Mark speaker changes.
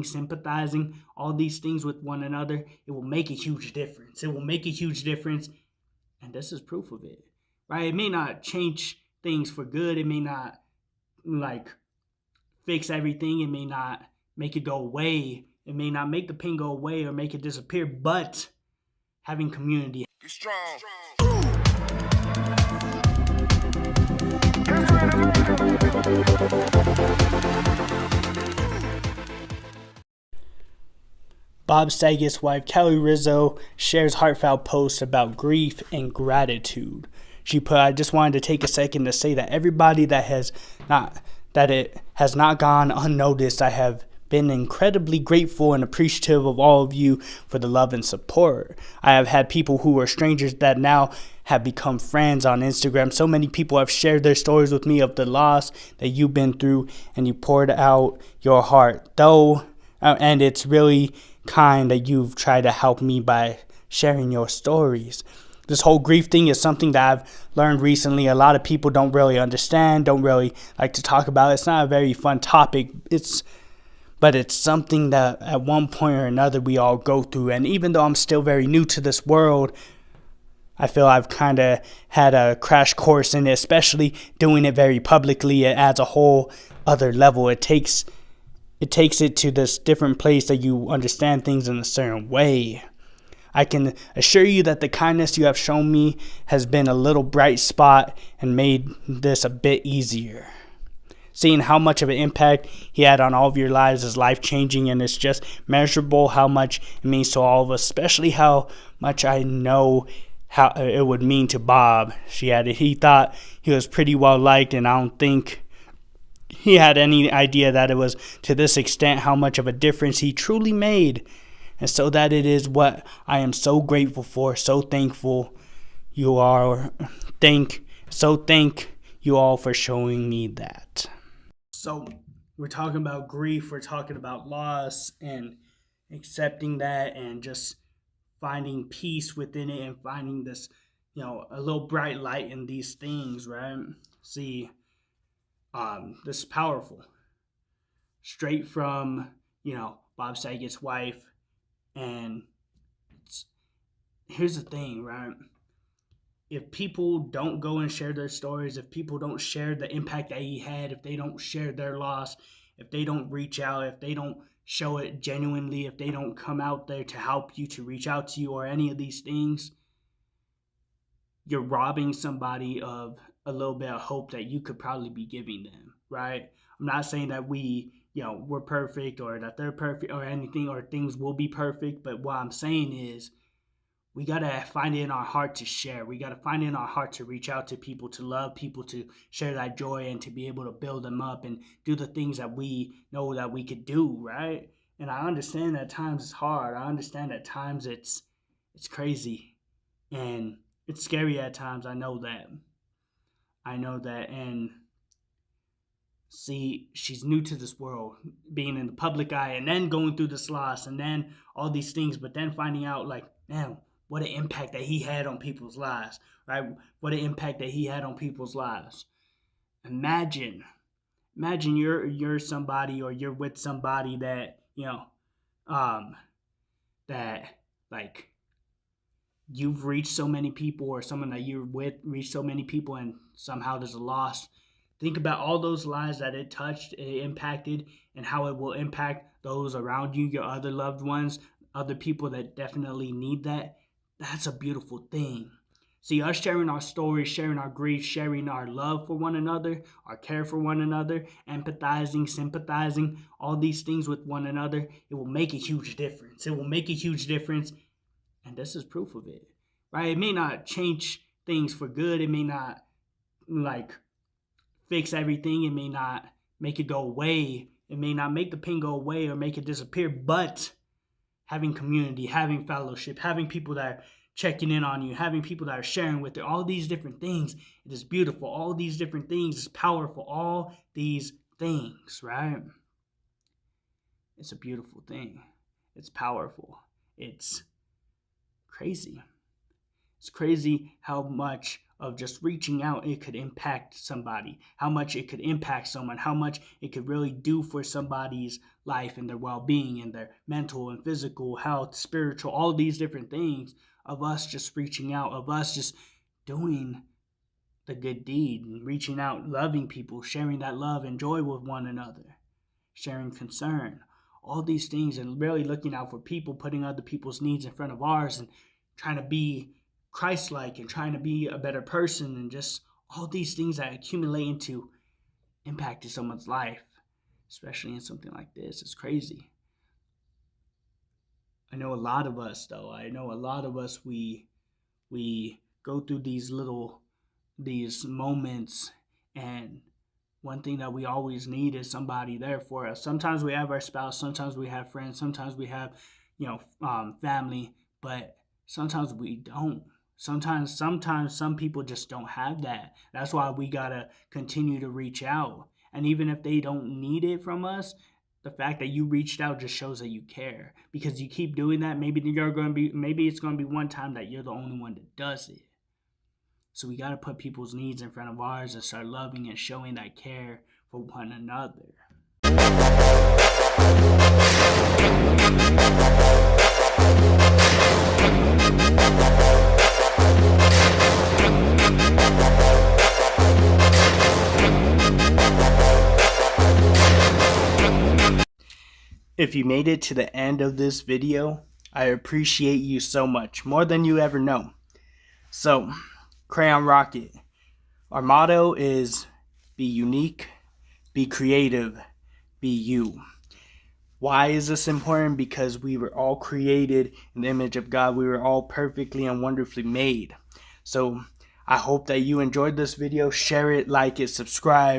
Speaker 1: sympathizing, all these things with one another, it will make a huge difference. It will make a huge difference. And this is proof of it, right? It may not change things for good. It may not like fix everything. It may not make it go away. It may not make the pain go away or make it disappear, but having community. Be strong. Bob Saget's wife, Kelly Rizzo, shares heartfelt posts about grief and gratitude. She put, I just wanted to take a second to say that everybody that it has not gone unnoticed. I have been incredibly grateful and appreciative of all of you for the love and support. I have had people who were strangers that now have become friends on Instagram. So many people have shared their stories with me of the loss that you've been through, and you poured out your heart. And it's really kind that you've tried to help me by sharing your stories. This whole grief thing is something that I've learned recently. A lot of people don't really understand, don't really like to talk about. It's not a very fun topic. But it's something that at one point or another we all go through. And even though I'm still very new to this world, I feel I've kind of had a crash course in it, especially doing it very publicly. It adds a whole other level. It takes it to this different place that you understand things in a certain way. I can assure you that the kindness you have shown me has been a little bright spot and made this a bit easier. Seeing how much of an impact he had on all of your lives is life-changing, and it's just measurable how much it means to all of us, especially how much I know how it would mean to Bob. She added, he thought he was pretty well liked, and I don't think he had any idea that it was to this extent how much of a difference he truly made. And so that it is what I am so grateful for, so thankful you are. Thank you all for showing me that. So we're talking about grief, we're talking about loss and accepting that and just finding peace within it and finding this, a little bright light in these things, right? See, this is powerful. Straight from, Bob Saget's wife. And here's the thing, right? If people don't go and share their stories, if people don't share the impact that he had, if they don't share their loss, if they don't reach out, if they don't show it genuinely, if they don't come out there to help you, to reach out to you, or any of these things, you're robbing somebody of a little bit of hope that you could probably be giving them, right? I'm not saying that we're perfect or that they're perfect or anything or things will be perfect, but what I'm saying is we got to find it in our heart to share. We got to find it in our heart to reach out to people, to love people, to share that joy and to be able to build them up and do the things that we know that we could do, right? And I understand that at times it's hard. I understand at times it's crazy and it's scary at times. I know that. And see, she's new to this world, being in the public eye and then going through this loss and then all these things, but then finding out like, man, what an impact that he had on people's lives, right? What an impact that he had on people's lives. Imagine you're somebody or you're with somebody that, that like you've reached so many people or someone that you're with reached so many people and somehow there's a loss. Think about all those lives that it touched, it impacted, and how it will impact those around you, your other loved ones, other people that definitely need that. That's a beautiful thing. See, us sharing our stories, sharing our grief, sharing our love for one another, our care for one another, empathizing, sympathizing, all these things with one another, it will make a huge difference. It will make a huge difference, and this is proof of it, right? It may not change things for good. It may not, fix everything. It may not make it go away. It may not make the pain go away or make it disappear, but having community, having fellowship, having people that are checking in on you, having people that are sharing with you, all these different things, it is beautiful. All these different things is powerful. All these things, right? It's a beautiful thing. It's powerful. It's crazy. It's crazy how much of just reaching out, it could impact somebody, how much it could impact someone, how much it could really do for somebody's life and their well-being and their mental and physical health, spiritual, all these different things of us just reaching out, of us just doing the good deed and reaching out, loving people, sharing that love and joy with one another, sharing concern, all these things, and really looking out for people, putting other people's needs in front of ours and trying to be Christ-like and trying to be a better person, and just all these things that accumulate into impacting someone's life, especially in something like this. It's crazy. I know a lot of us, we go through these moments, and one thing that we always need is somebody there for us. Sometimes we have our spouse, sometimes we have friends, sometimes we have, family, but sometimes we don't. Sometimes some people just don't have that. That's why we gotta continue to reach out. And even if they don't need it from us, the fact that you reached out just shows that you care. Because you keep doing that, maybe it's gonna be one time that you're the only one that does it. So we gotta put people's needs in front of ours and start loving and showing that care for one another. If you made it to the end of this video, I appreciate you so much, more than you ever know. So, Krayonn Rocket, our motto is be unique, be creative, be you. Why is this important? Because we were all created in the image of God. We were all perfectly and wonderfully made. So I hope that you enjoyed this video. Share it, like it, subscribe.